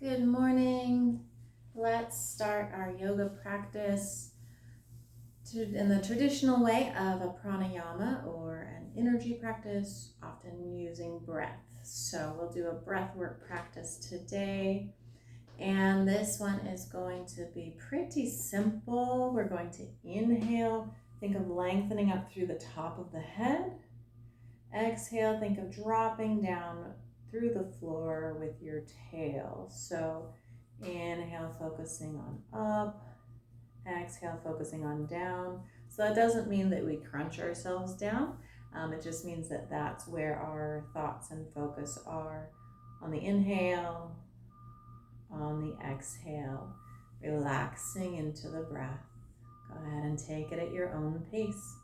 Good morning. Let's start our yoga practice in the traditional way of a pranayama or an energy practice, often using breath. So we'll do a breath work practice today. And this one is going to be pretty simple. We're going to inhale, think of lengthening up through the top of the head. Exhale, think of dropping down through the floor with your tail. So inhale, focusing on up. Exhale, focusing on down. So that doesn't mean that we crunch ourselves down. It just means that that's where our thoughts and focus are on the inhale, on the exhale, relaxing into the breath. Go ahead and take it at your own pace.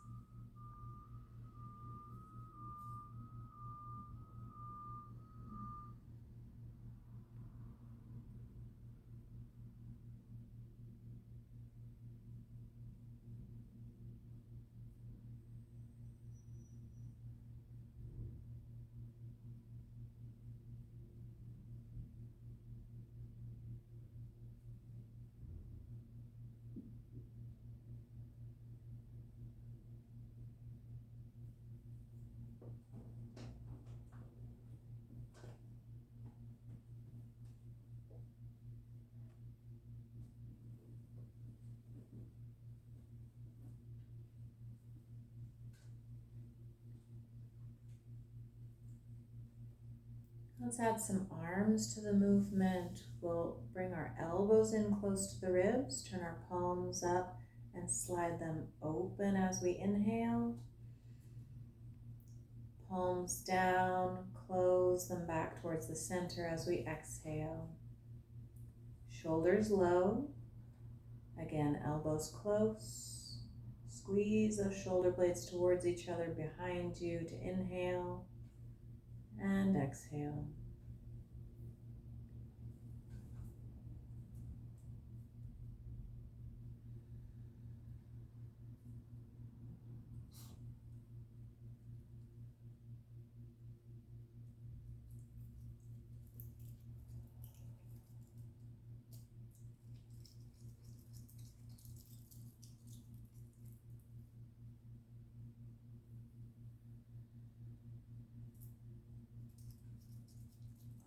Let's add some arms to the movement. We'll bring our elbows in close to the ribs, turn our palms up and slide them open as we inhale. Palms down, close them back towards the center as we exhale. Shoulders low. Again, elbows close. Squeeze those shoulder blades towards each other behind you to inhale and exhale.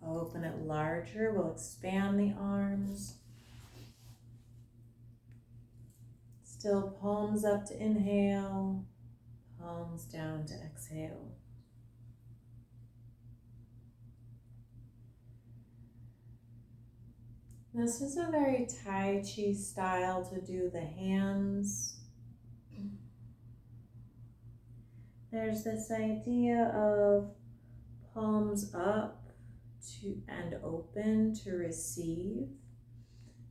Open it larger. We'll expand the arms. Still palms up to inhale, palms down to exhale. This is a very Tai Chi style to do the hands. There's this idea of palms up and open to receive,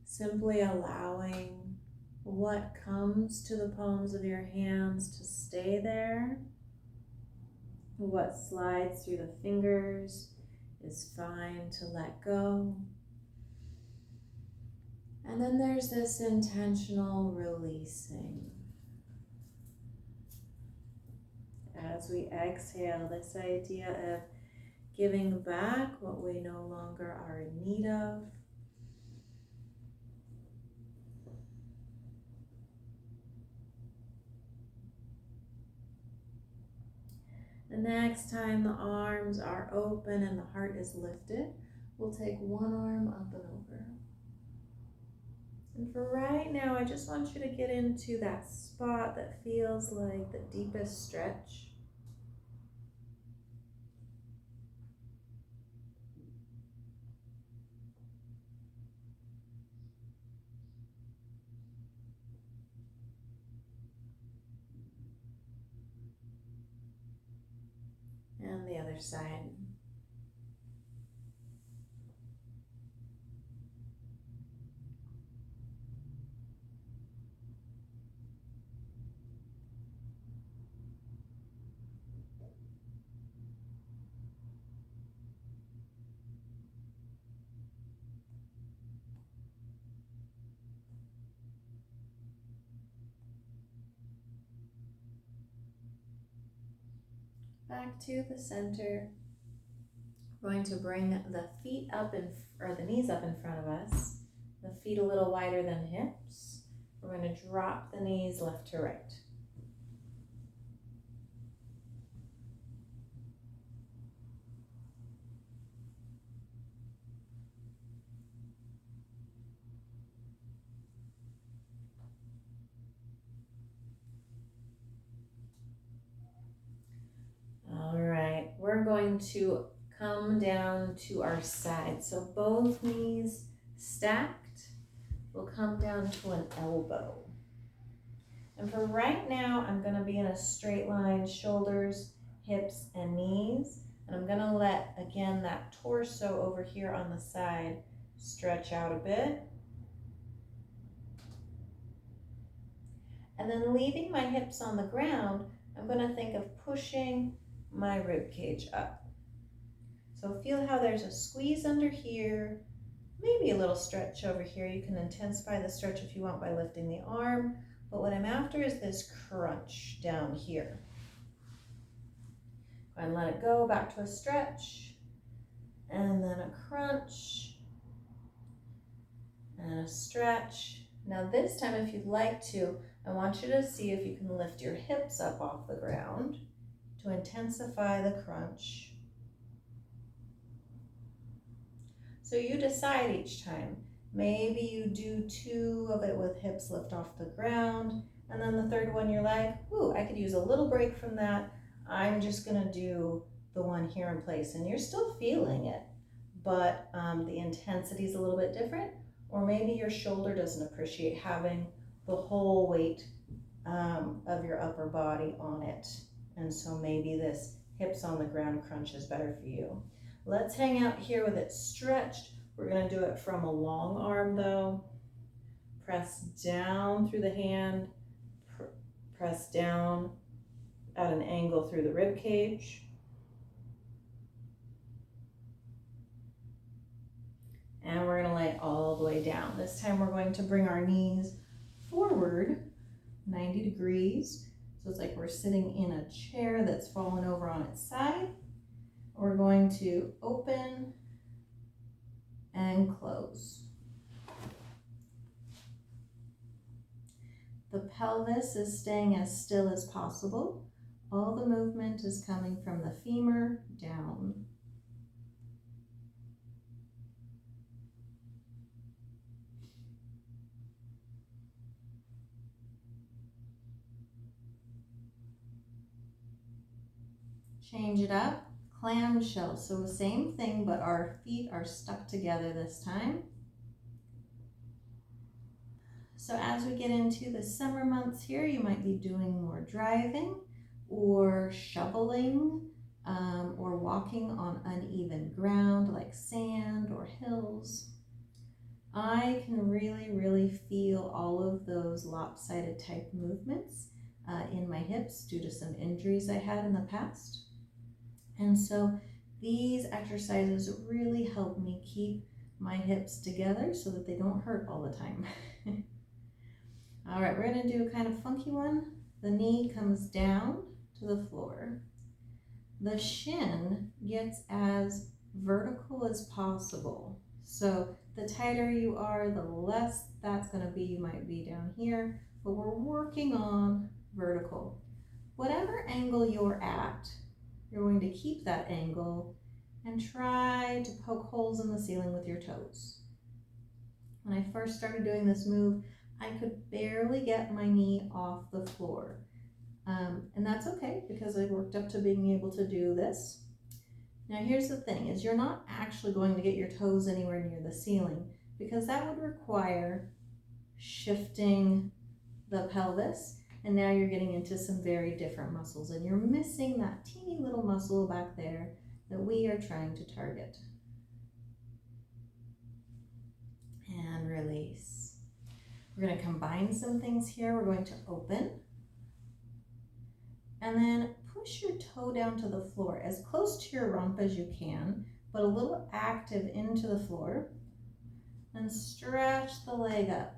simply allowing what comes to the palms of your hands to stay there. What slides through the fingers is fine to let go. And then there's this intentional releasing. As we exhale, this idea of giving back what we no longer are in need of. The next time the arms are open and the heart is lifted, we'll take one arm up and over. And for right now, I just want you to get into that spot that feels like the deepest stretch. And the other side. Back to the center. We're going to bring the feet up or the knees up in front of us, the feet a little wider than the hips. We're going to drop the knees left to right. All right, we're going to come down to our side. So both knees stacked. We'll come down to an elbow. And for right now, I'm going to be in a straight line, shoulders, hips, and knees. And I'm going to let, again, that torso over here on the side stretch out a bit. And then leaving my hips on the ground, I'm going to think of pushing my rib cage up. So feel how there's a squeeze under here, maybe a little stretch over here. You can intensify the stretch if you want by lifting the arm, but what I'm after is this crunch down here. And let it go back to a stretch, and then a crunch, and a stretch. Now this time, if you'd like to, I want you to see if you can lift your hips up off the ground to intensify the crunch. So you decide each time. Maybe you do 2 of it with hips lift off the ground, and then the third one you're like, ooh, I could use a little break from that. I'm just gonna do the one here in place, and you're still feeling it, but the intensity is a little bit different, or maybe your shoulder doesn't appreciate having the whole weight of your upper body on it, and so maybe this hips on the ground crunch is better for you. Let's hang out here with it stretched. We're gonna do it from a long arm though. Press down through the hand, press down at an angle through the rib cage. And we're gonna lay it all the way down. This time we're going to bring our knees forward 90 degrees. So it's like we're sitting in a chair that's fallen over on its side. We're going to open and close. The pelvis is staying as still as possible. All the movement is coming from the femur down. Change it up, clamshell. So the same thing, but our feet are stuck together this time. So as we get into the summer months here, you might be doing more driving or shoveling or walking on uneven ground like sand or hills. I can really feel all of those lopsided type movements in my hips due to some injuries I had in the past. And so these exercises really help me keep my hips together so that they don't hurt all the time. All right, we're gonna do a kind of funky one. The knee comes down to the floor. The shin gets as vertical as possible. So the tighter you are, the less that's gonna be. You might be down here, but we're working on vertical. Whatever angle you're at, you're going to keep that angle and try to poke holes in the ceiling with your toes. When I first started doing this move, I could barely get my knee off the floor. And that's okay because I worked up to being able to do this. Now here's the thing, is you're not actually going to get your toes anywhere near the ceiling because that would require shifting the pelvis, and now you're getting into some very different muscles and you're missing that teeny little muscle back there that we are trying to target. And release. We're going to combine some things here. We're going to open and then push your toe down to the floor as close to your rump as you can, but a little active into the floor, and stretch the leg up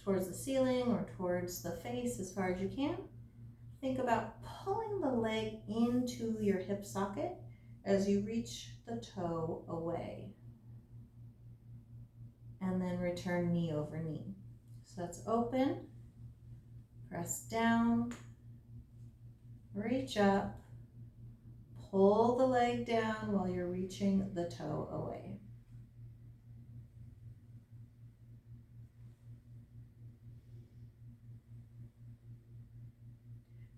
towards the ceiling or towards the face as far as you can. Think about pulling the leg into your hip socket as you reach the toe away. And then return knee over knee. So that's open, press down, reach up, pull the leg down while you're reaching the toe away.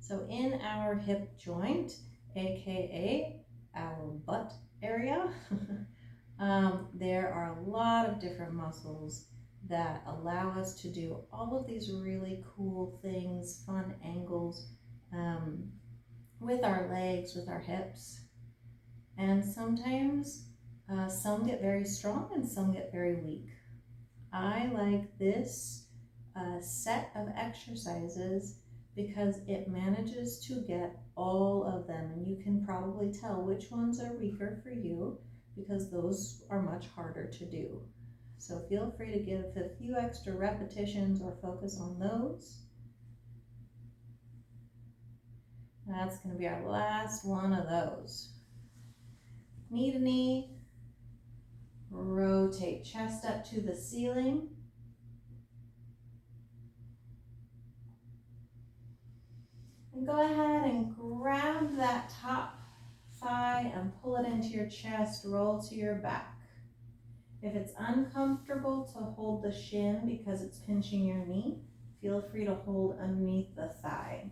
So in our hip joint, aka our butt area, there are a lot of different muscles that allow us to do all of these really cool things, fun angles with our legs, with our hips. And sometimes some get very strong and some get very weak. I like this set of exercises because it manages to get all of them, and you can probably tell which ones are weaker for you because those are much harder to do. So feel free to give a few extra repetitions or focus on those. That's going to be our last one of those. Knee to knee, rotate chest up to the ceiling. And go ahead and grab that top thigh and pull it into your chest, roll to your back. If it's uncomfortable to hold the shin because it's pinching your knee, feel free to hold underneath the thigh.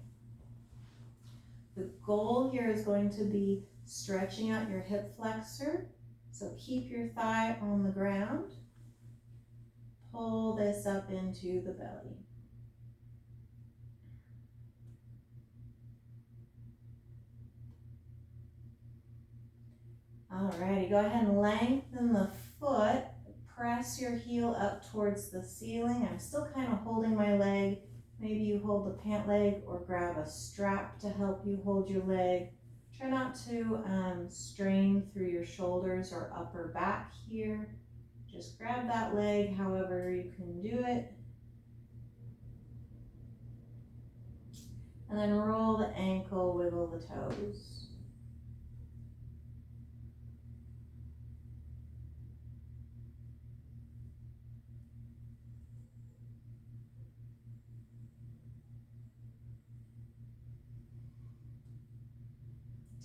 The goal here is going to be stretching out your hip flexor, so keep your thigh on the ground. Pull this up into the belly. Alrighty, go ahead and lengthen the foot. Press your heel up towards the ceiling. I'm still kind of holding my leg. Maybe you hold the pant leg or grab a strap to help you hold your leg. Try not to strain through your shoulders or upper back here. Just grab that leg however you can do it. And then roll the ankle, wiggle the toes.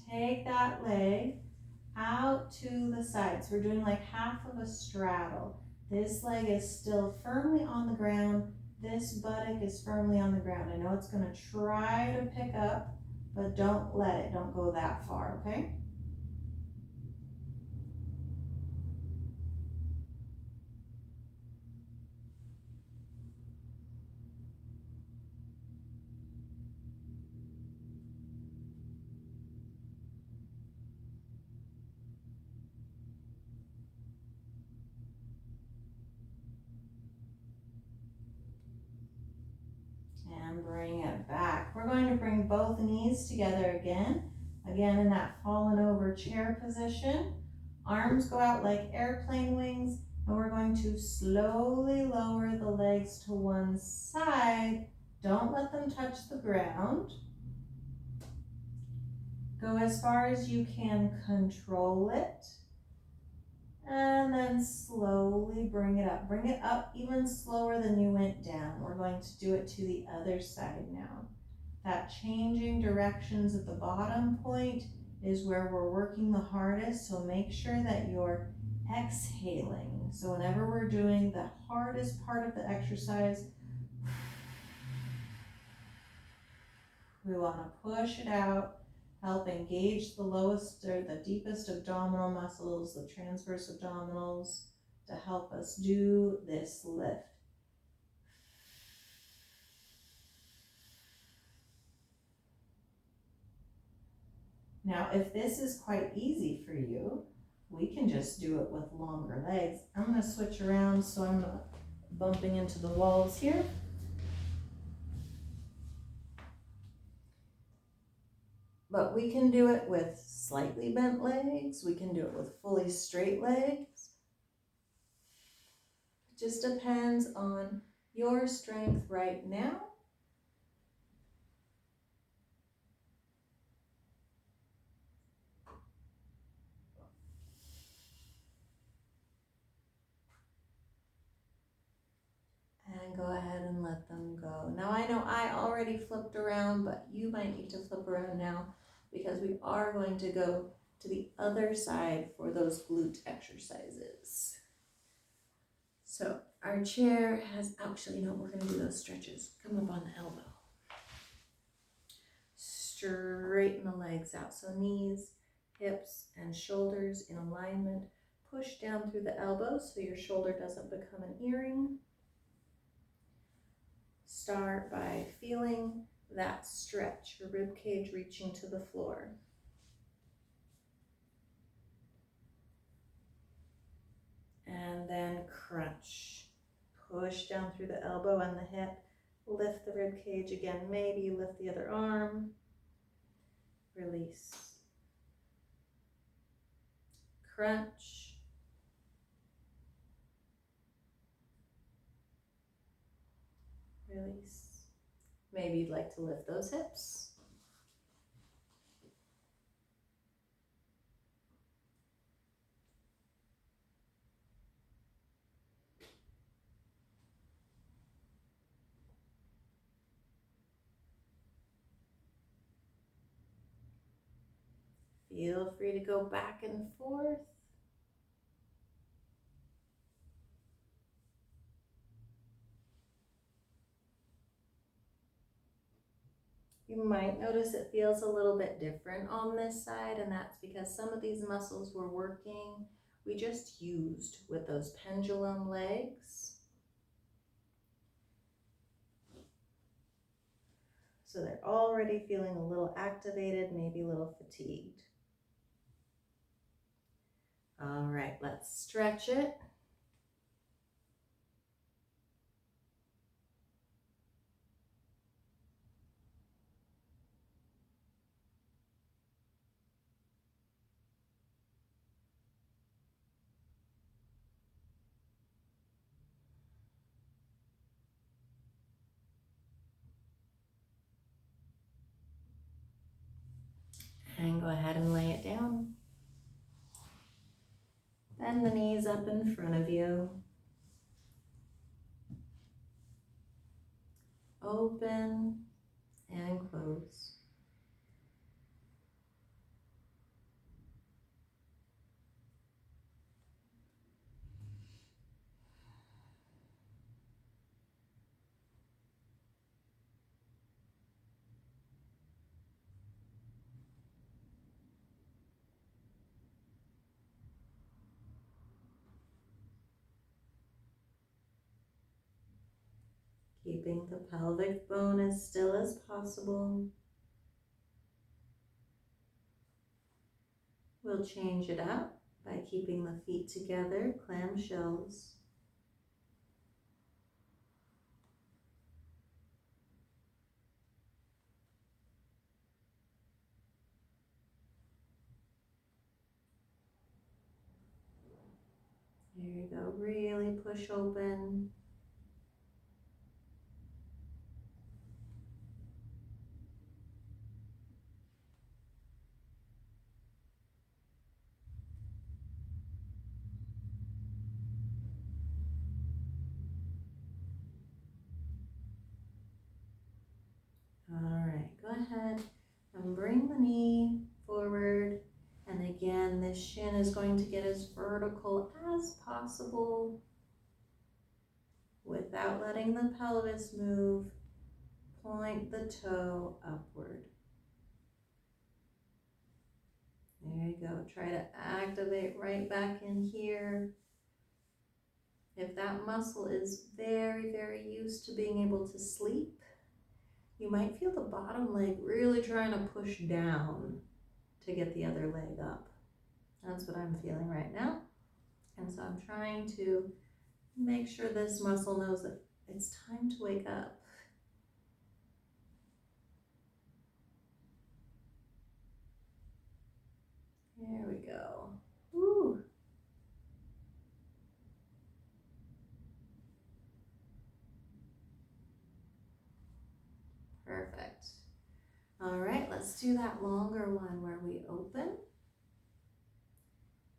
Take that leg out to the side. So we're doing like half of a straddle. This leg is still firmly on the ground. This buttock is firmly on the ground. I know it's going to try to pick up, but don't let it. Don't go that far, okay? And bring it back. We're going to bring both knees together again. Again in that fallen over chair position. Arms go out like airplane wings, and we're going to slowly lower the legs to one side. Don't let them touch the ground. Go as far as you can, control it. And then slowly bring it up. Bring it up even slower than you went down. We're going to do it to the other side now. That changing directions at the bottom point is where we're working the hardest, so make sure that you're exhaling. So whenever we're doing the hardest part of the exercise, we want to push it out, help engage the lowest or the deepest abdominal muscles, the transverse abdominals, to help us do this lift. Now, if this is quite easy for you, we can just do it with longer legs. I'm going to switch around so I'm not bumping into the walls here. But we can do it with slightly bent legs. We can do it with fully straight legs. It just depends on your strength right now. go ahead and let them go. Now I know I already flipped around, but you might need to flip around now because we are going to go to the other side for those glute exercises. So our chair has, actually, no, we're going to do those stretches. Come up on the elbow. Straighten the legs out. So knees, hips, and shoulders in alignment. Push down through the elbows so your shoulder doesn't become an earring. Start by feeling that stretch, your rib cage reaching to the floor. And then crunch. Push down through the elbow and the hip. Lift the rib cage again. Maybe you lift the other arm. Release. Crunch. Release. Maybe you'd like to lift those hips. Feel free to go back and forth. You might notice it feels a little bit different on this side, and that's because some of these muscles we're working, we just used with those pendulum legs. So they're already feeling a little activated, maybe a little fatigued. All right, let's stretch it. And go ahead and lay it down. Bend the knees up in front of you. Open and close. Keeping the pelvic bone as still as possible. We'll change it up by keeping the feet together, clamshells. There you go, really push open. All right, go ahead and bring the knee forward. And again, this shin is going to get as vertical as possible without letting the pelvis move. Point the toe upward. There you go. Try to activate right back in here. If that muscle is very, very used to being able to sleep, you might feel the bottom leg really trying to push down to get the other leg up. That's what I'm feeling right now. And so I'm trying to make sure this muscle knows that it's time to wake up. There we go. Woo. Perfect. All right, let's do that longer one where we open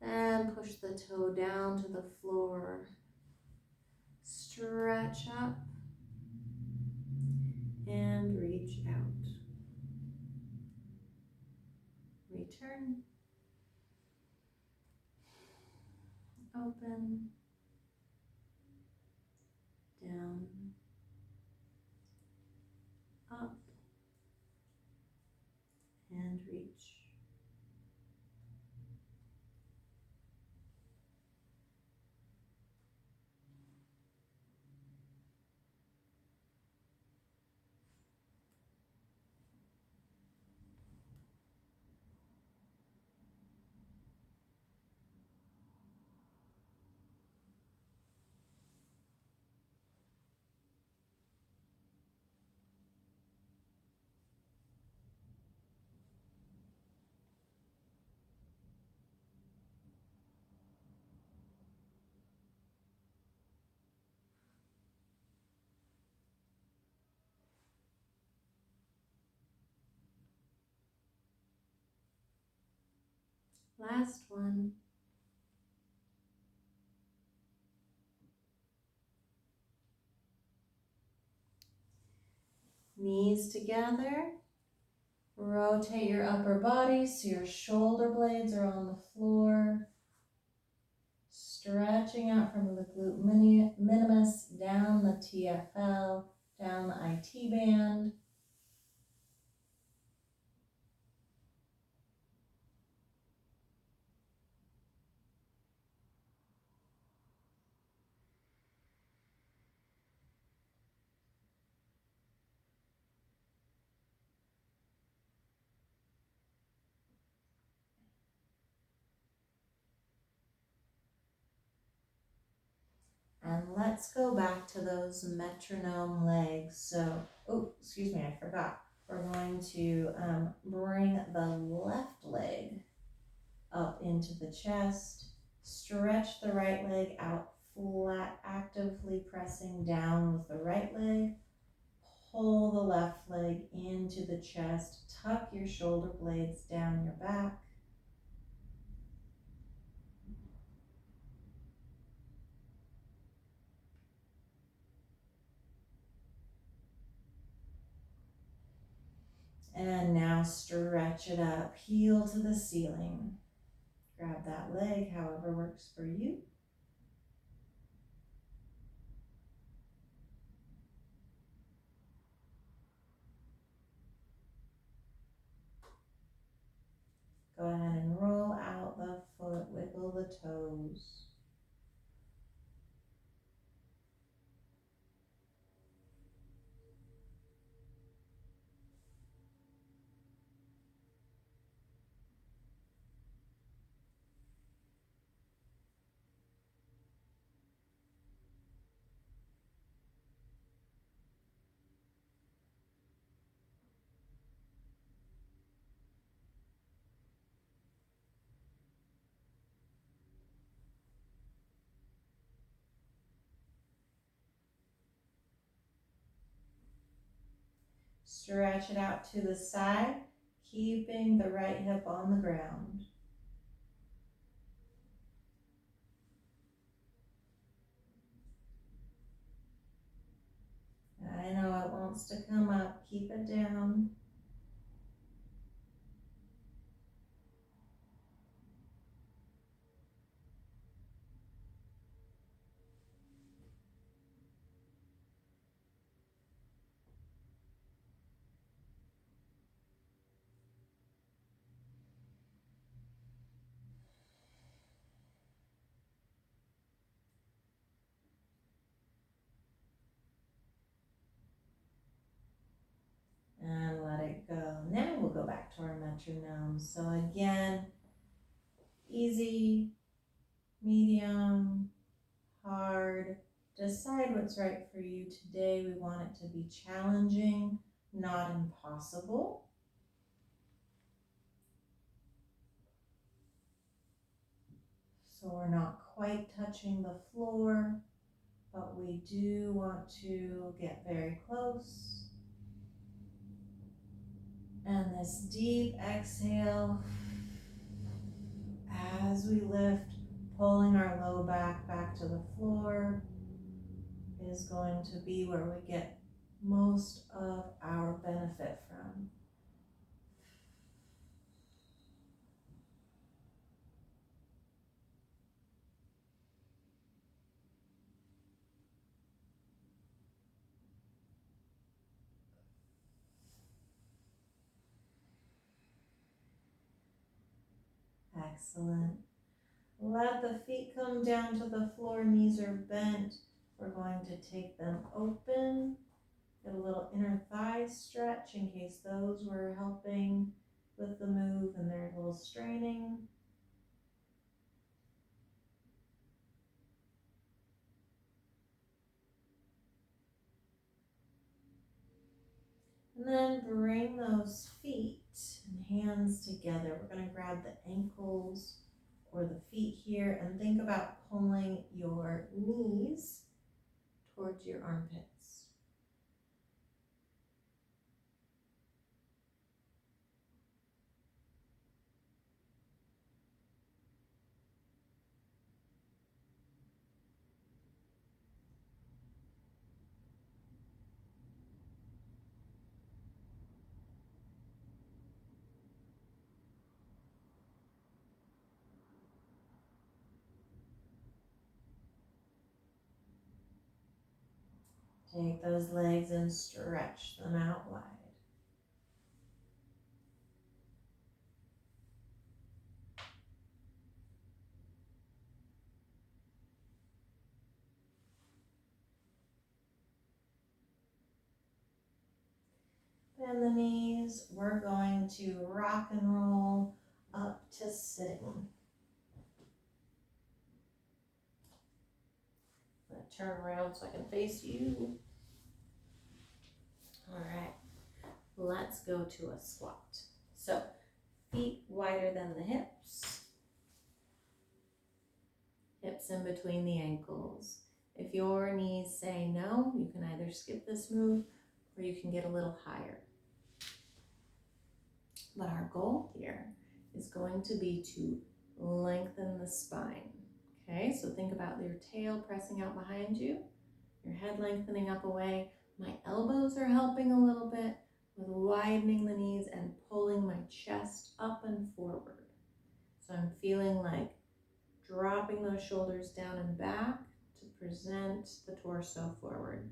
and push the toe down to the floor. Stretch up and reach out. Return, open, down, up, and reach. Last one. Knees together. Rotate your upper body so your shoulder blades are on the floor. Stretching out from the glute minimus, down the TFL, down the IT band. And let's go back to those metronome legs. So, oh, excuse me, I forgot. We're going to bring the left leg up into the chest. Stretch the right leg out flat, actively pressing down with the right leg. Pull the left leg into the chest. Tuck your shoulder blades down your back. And now stretch it up, heel to the ceiling. Grab that leg, however works for you. Go ahead and roll out the foot, wiggle the toes. Stretch it out to the side, keeping the right hip on the ground. I know it wants to come up, keep it down. And let it go. Now we'll go back to our metronome. So again, easy, medium, hard. Decide what's right for you today. We want it to be challenging, not impossible. So we're not quite touching the floor, but we do want to get very close. And this deep exhale as we lift, pulling our low back to the floor is going to be where we get most of our benefit from. Excellent. Let the feet come down to the floor, knees are bent. We're going to take them open. Get a little inner thigh stretch in case those were helping with the move and they're a little straining. And then bring those feet and hands together. We're going to grab the ankles or the feet here and think about pulling your knees towards your armpits. Take those legs and stretch them out wide. Bend the knees. We're going to rock and roll up to sitting. I'm going to turn around so I can face you. All right, let's go to a squat. So feet wider than the hips. Hips in between the ankles. If your knees say no, you can either skip this move or you can get a little higher. But our goal here is going to be to lengthen the spine. Okay, so think about your tail pressing out behind you, your head lengthening up away. My elbows are helping a little bit with widening the knees and pulling my chest up and forward. So I'm feeling like dropping those shoulders down and back to present the torso forward.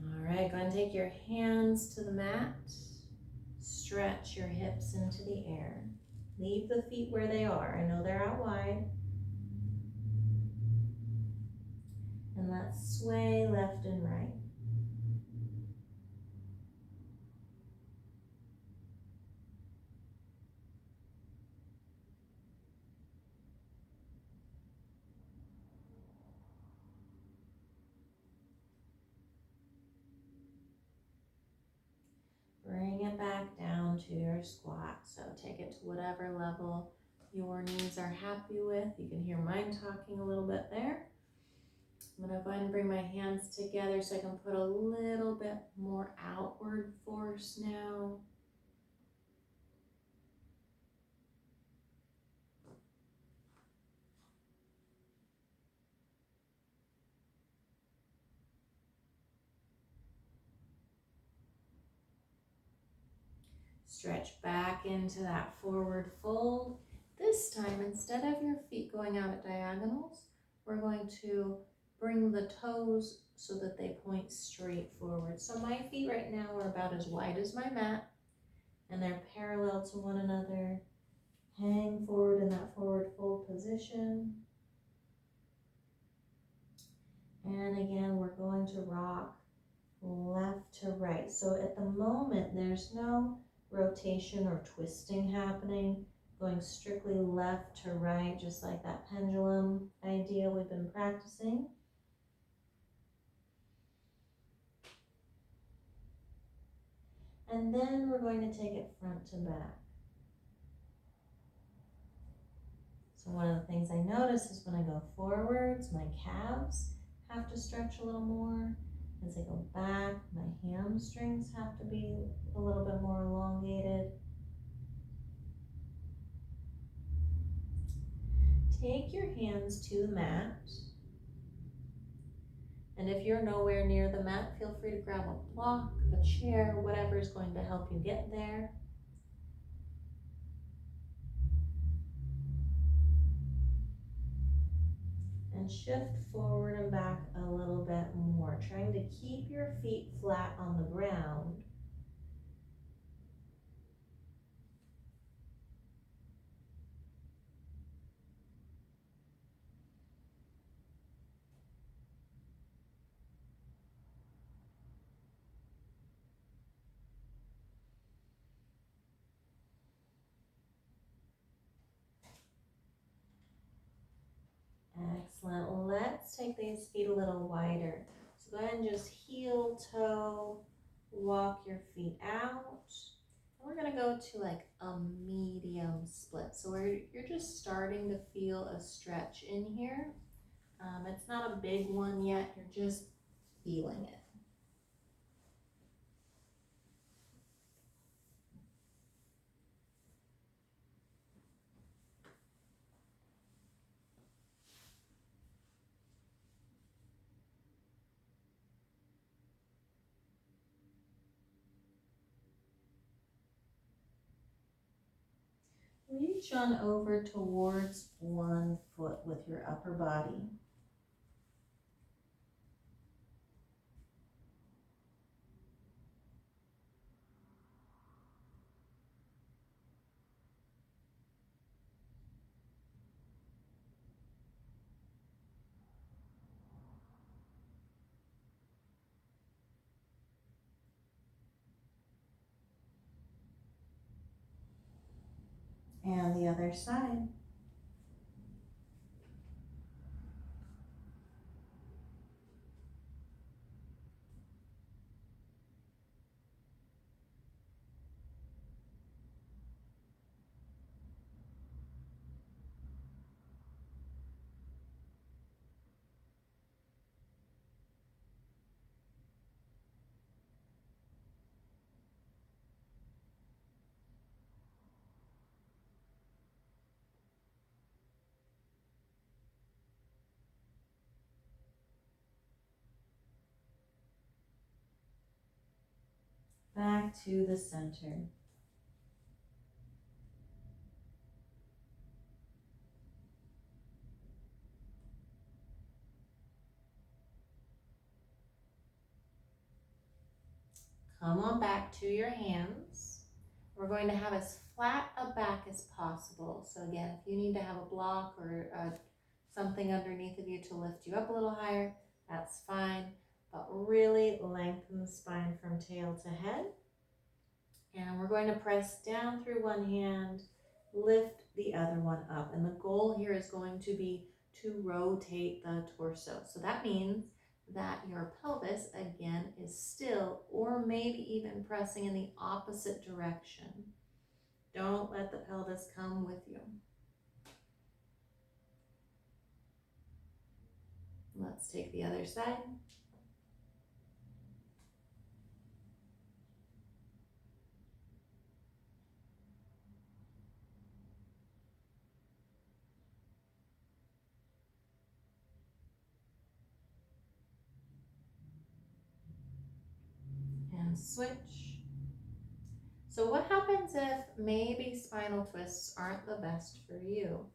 All right, go ahead and take your hands to the mat. Stretch your hips into the air. Leave the feet where they are. I know they're out wide. And let's sway left and right. Bring it back down to your squat. So take it to whatever level your knees are happy with. You can hear mine talking a little bit there. I'm going to go ahead and bring my hands together so I can put a little bit more outward force now. Stretch back into that forward fold. This time, instead of your feet going out at diagonals, we're going to bring the toes so that they point straight forward. So my feet right now are about as wide as my mat, and they're parallel to one another. Hang forward in that forward fold position. And again, we're going to rock left to right. So at the moment, there's no rotation or twisting happening, going strictly left to right, just like that pendulum idea we've been practicing. And then we're going to take it front to back. So one of the things I notice is when I go forwards, my calves have to stretch a little more. As I go back, my hamstrings have to be a little bit more elongated. take your hands to the mat. And if you're nowhere near the mat, feel free to grab a block, a chair, whatever is going to help you get there. And shift forward and back a little bit more, trying to keep your feet flat on the ground. Excellent. Let's take these feet a little wider. So go ahead and just heel toe, walk your feet out. And we're gonna go to like a medium split. So you're just starting to feel a stretch in here. It's not a big one yet, you're just feeling it. Reach on over towards one foot with your upper body. And the other side. Back to the center. Come on back to your hands. We're going to have as flat a back as possible. So again, if you need to have a block or something underneath of you to lift you up a little higher, that's fine. But really lengthen the spine from tail to head. And we're going to press down through one hand, lift the other one up. And the goal here is going to be to rotate the torso. So that means that your pelvis, again, is still or maybe even pressing in the opposite direction. Don't let the pelvis come with you. Let's take the other side. And switch. So what happens if maybe spinal twists aren't the best for you?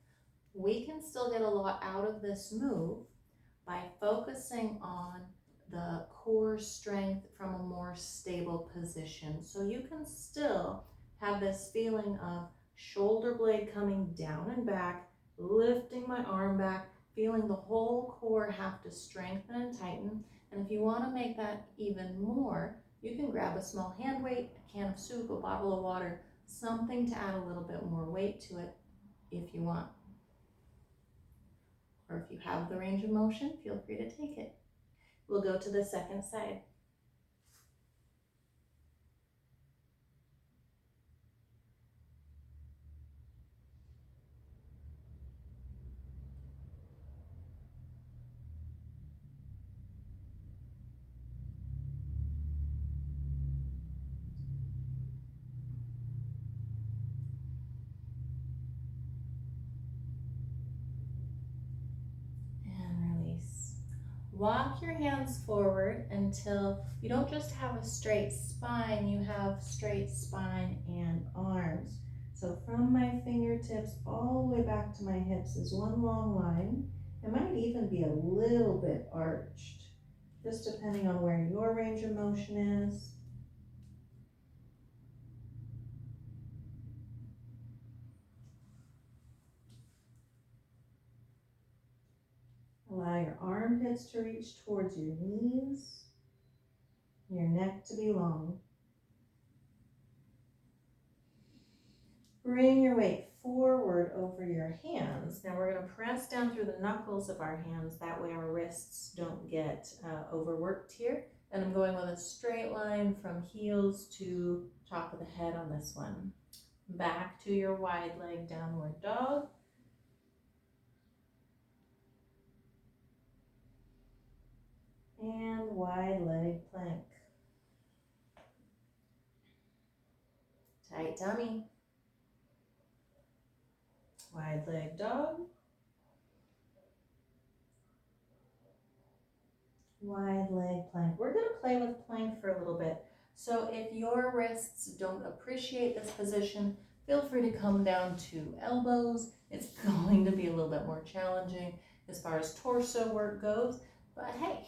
We can still get a lot out of this move by focusing on the core strength from a more stable position. So you can still have this feeling of shoulder blade coming down and back, lifting my arm back, feeling the whole core have to strengthen and tighten. And if you want to make that even more, you can grab a small hand weight, a can of soup, a bottle of water, something to add a little bit more weight to it if you want. Or if you have the range of motion, feel free to take it. We'll go to the second side. Walk your hands forward until you don't just have a straight spine, you have straight spine and arms. So from my fingertips all the way back to my hips is one long line. It might even be a little bit arched, just depending on where your range of motion is. Allow your armpits to reach towards your knees, your neck to be long. Bring your weight forward over your hands. Now we're going to press down through the knuckles of our hands. That way our wrists don't get overworked here. And I'm going with a straight line from heels to top of the head on this one. Back to your wide leg downward dog. And wide leg plank. Tight tummy. Wide leg dog. Wide leg plank. We're going to play with plank for a little bit. So if your wrists don't appreciate this position, feel free to come down to elbows. It's going to be a little bit more challenging as far as torso work goes, but hey,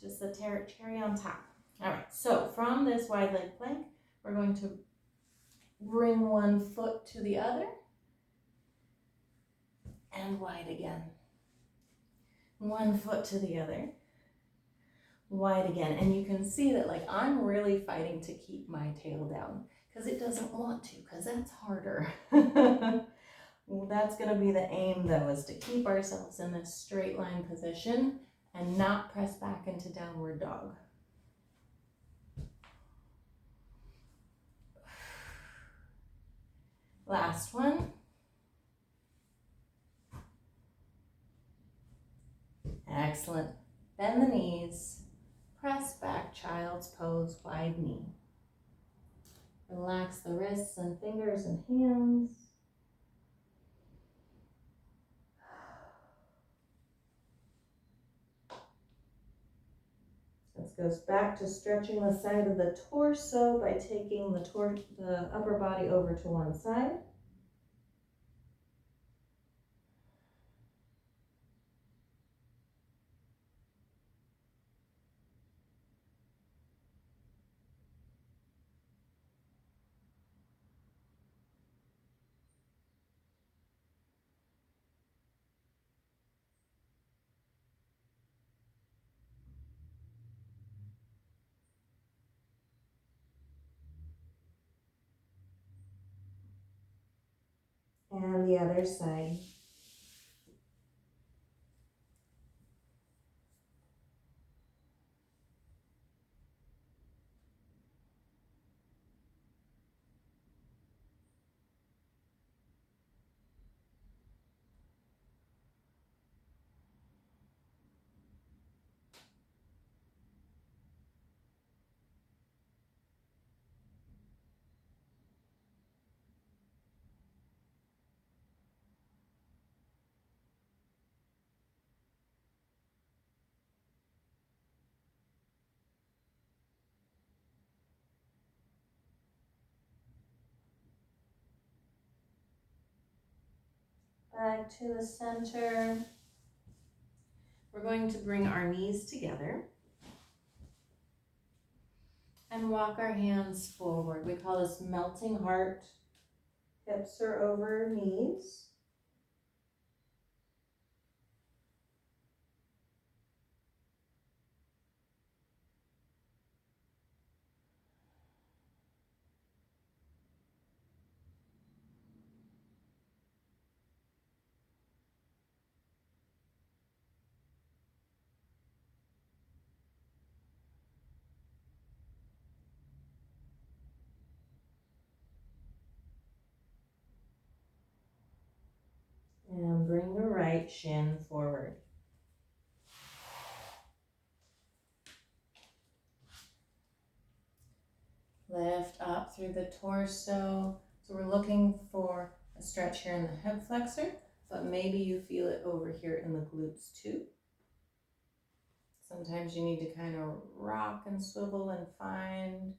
just the cherry on top. All right, so from this wide leg plank, we're going to bring one foot to the other and wide again. One foot to the other. Wide again, and you can see that like I'm really fighting to keep my tail down because it doesn't want to, because that's harder. Well, that's going to be the aim though, is to keep ourselves in this straight line position and not press back into downward dog. Last one. Excellent. Bend the knees. Press back, child's pose, wide knee. Relax the wrists and fingers and hands. This goes back to stretching the side of the torso by taking the upper body over to one side. And the other side. Back to the center. We're going to bring our knees together and walk our hands forward. We call this melting heart. Hips are over knees. And bring the right shin forward. Lift up through the torso. So we're looking for a stretch here in the hip flexor, but maybe you feel it over here in the glutes too. Sometimes you need to kind of rock and swivel and find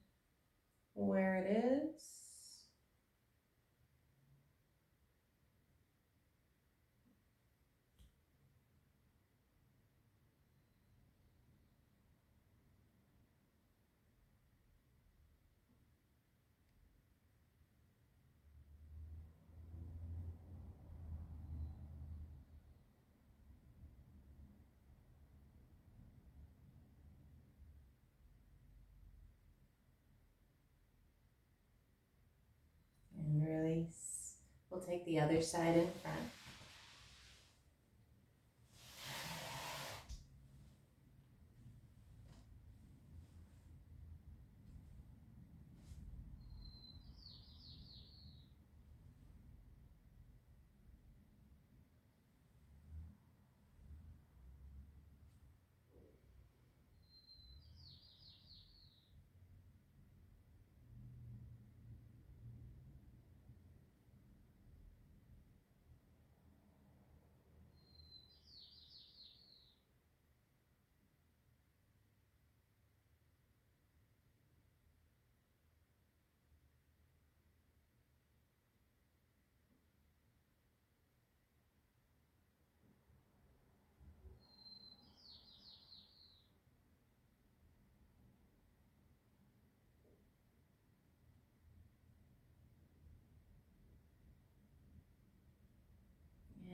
where it is. And release. We'll take the other side in front.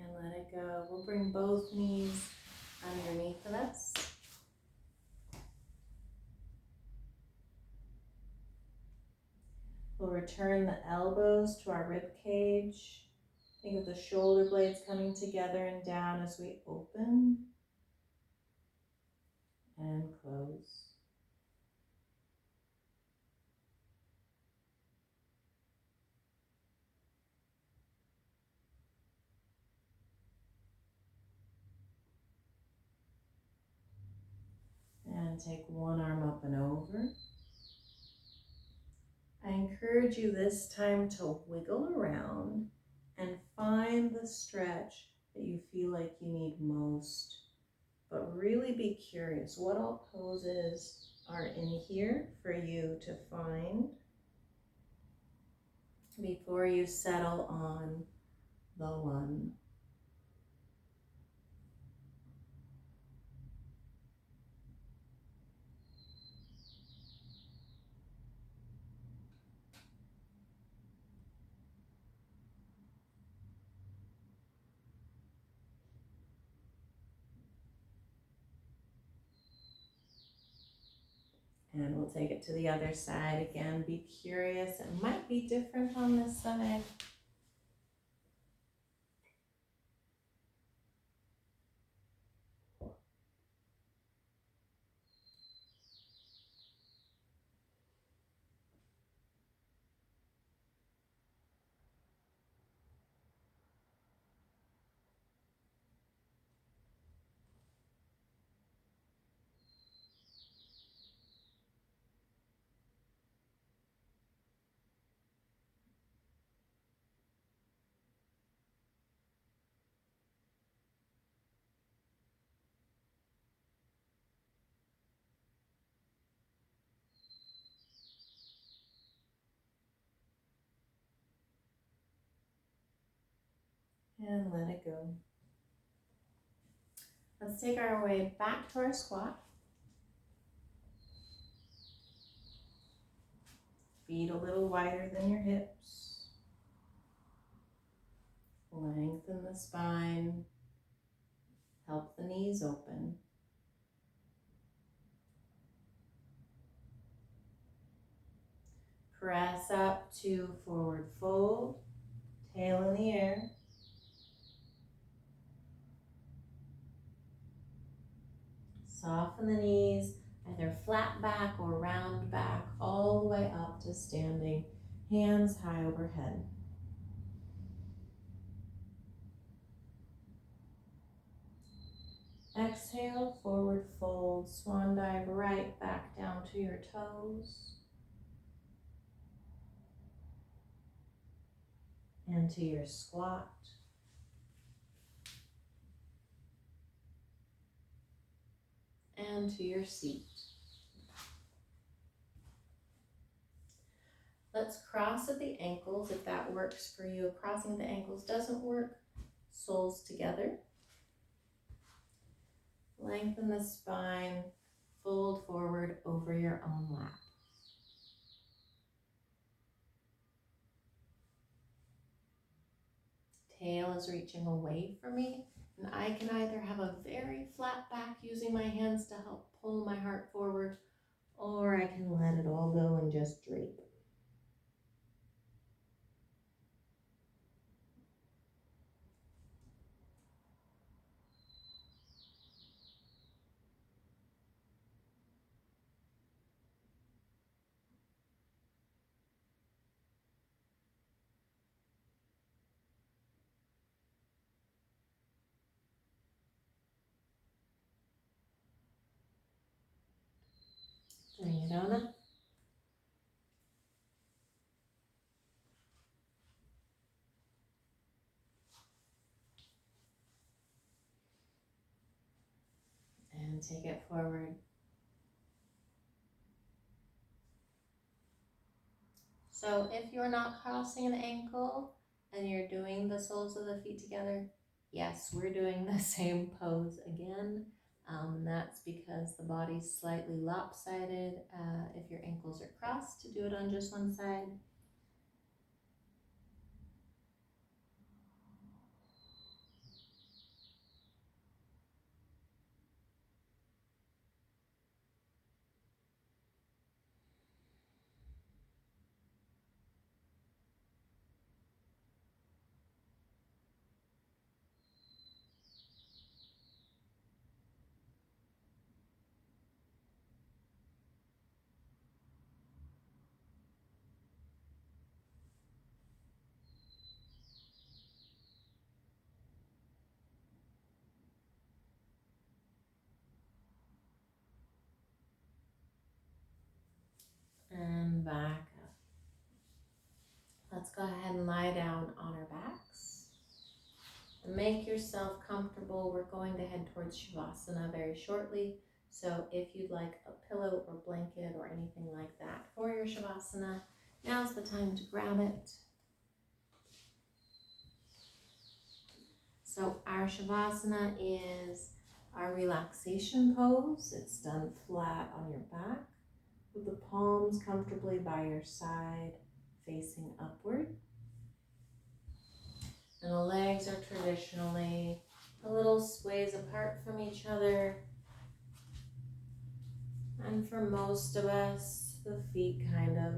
And let it go. We'll bring both knees underneath of us. We'll return the elbows to our rib cage. Think of the shoulder blades coming together and down as we open and close. And take one arm up and over. I encourage you this time to wiggle around and find the stretch that you feel like you need most. But really be curious, what all poses are in here for you to find before you settle on the one. And we'll take it to the other side again. Be curious, it might be different on this side. And let it go. Let's take our way back to our squat. Feet a little wider than your hips. Lengthen the spine. Help the knees open. Press up to forward fold. Tail in the air. Soften the knees, either flat back or round back, all the way up to standing, hands high overhead. Exhale, forward fold, swan dive right back down to your toes and to your squat. and to your seat. Let's cross at the ankles if that works for you. If crossing the ankles doesn't work, soles together. Lengthen the spine, fold forward over your own lap. Tail is reaching away from me, and I can either have a very flat back using my hands to help pull my heart forward, or I can let it all go and just drape. Bring it on up. And take it forward. So if you're not crossing an ankle and you're doing the soles of the feet together, yes, we're doing the same pose again. That's because the body's slightly lopsided if your ankles are crossed to do it on just one side. And back up. Let's go ahead and lie down on our backs. And make yourself comfortable. We're going to head towards Shavasana very shortly. So if you'd like a pillow or blanket or anything like that for your Shavasana, now's the time to grab it. So our Shavasana is our relaxation pose. It's done flat on your back with the palms comfortably by your side, facing upward. And the legs are traditionally a little sways apart from each other. And for most of us, the feet kind of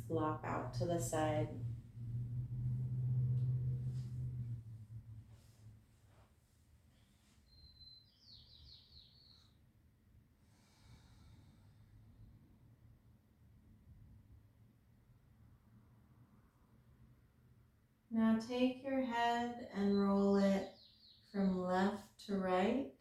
flop out to the side. Now take your head and roll it from left to right.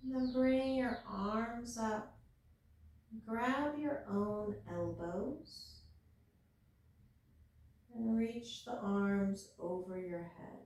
And then bring your arms up. Grab your own elbows and reach the arms over your head.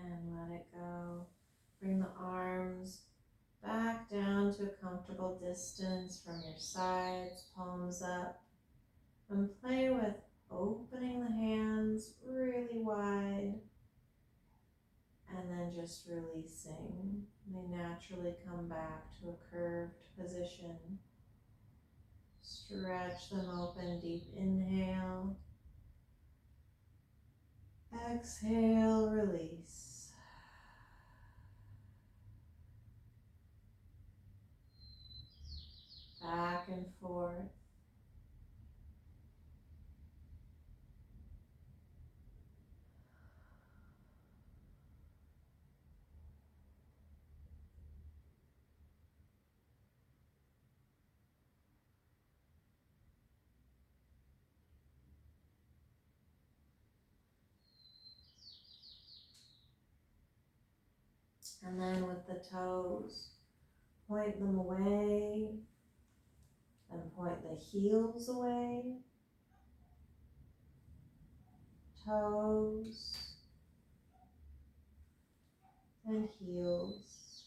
And let it go. Bring the arms back down to a comfortable distance from your sides, palms up, and play with opening the hands really wide and then just releasing. They naturally come back to a curved position. Stretch them open, deep inhale. Exhale, release. Back and forth. And then with the toes, point them away and point the heels away. Toes and heels.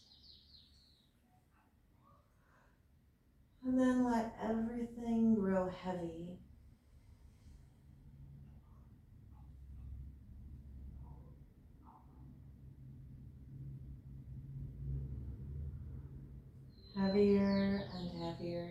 And then let everything grow heavy. Heavier and heavier.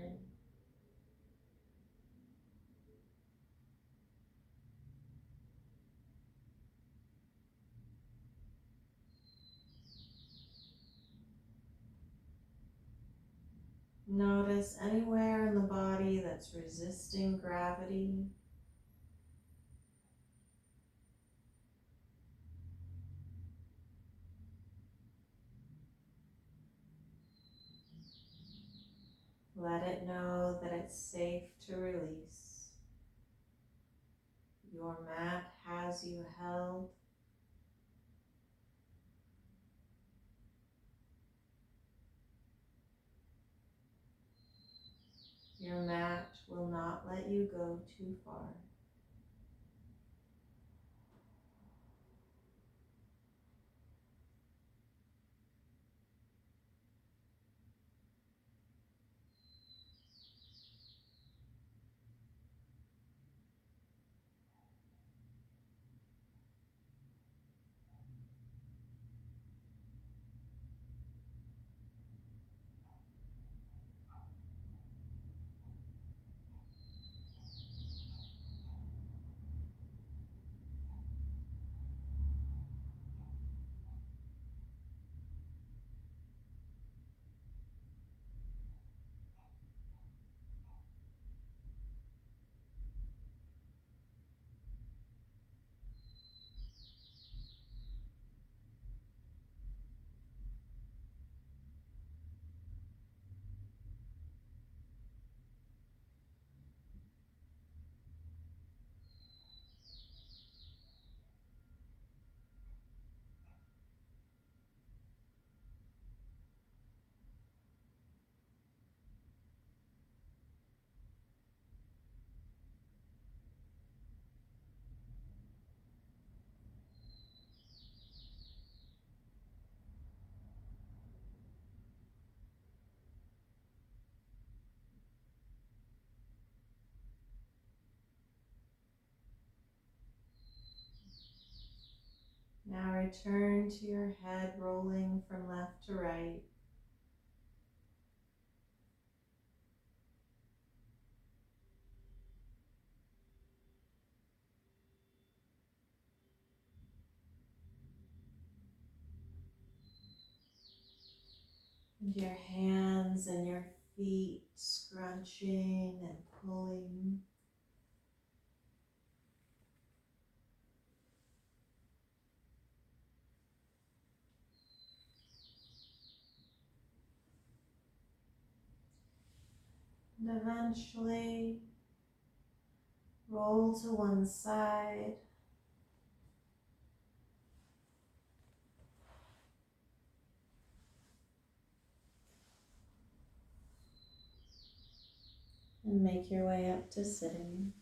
Notice anywhere in the body that's resisting gravity. Let it know that it's safe to release. Your mat has you held. Your mat will not let you go too far. Now return to your head rolling from left to right. And your hands and your feet scrunching and pulling. And eventually roll to one side. And make your way up to sitting.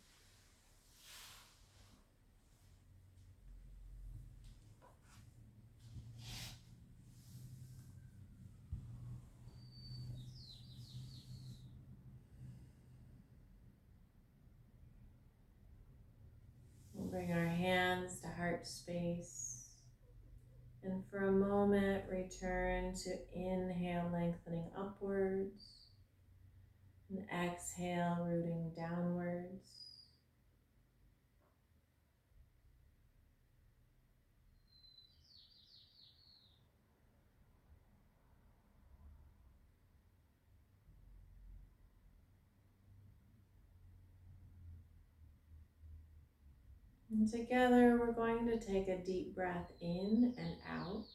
heart space. And for a moment, return to inhale, lengthening upwards, and exhale, rooting downwards. And together, we're going to take a deep breath in and out.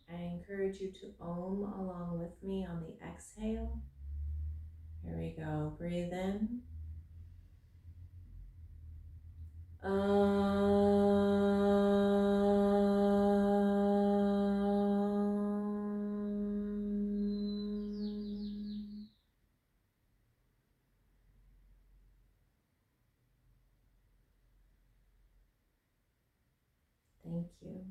I encourage you to Om along with me on the exhale. Here we go. Breathe in. Thank you.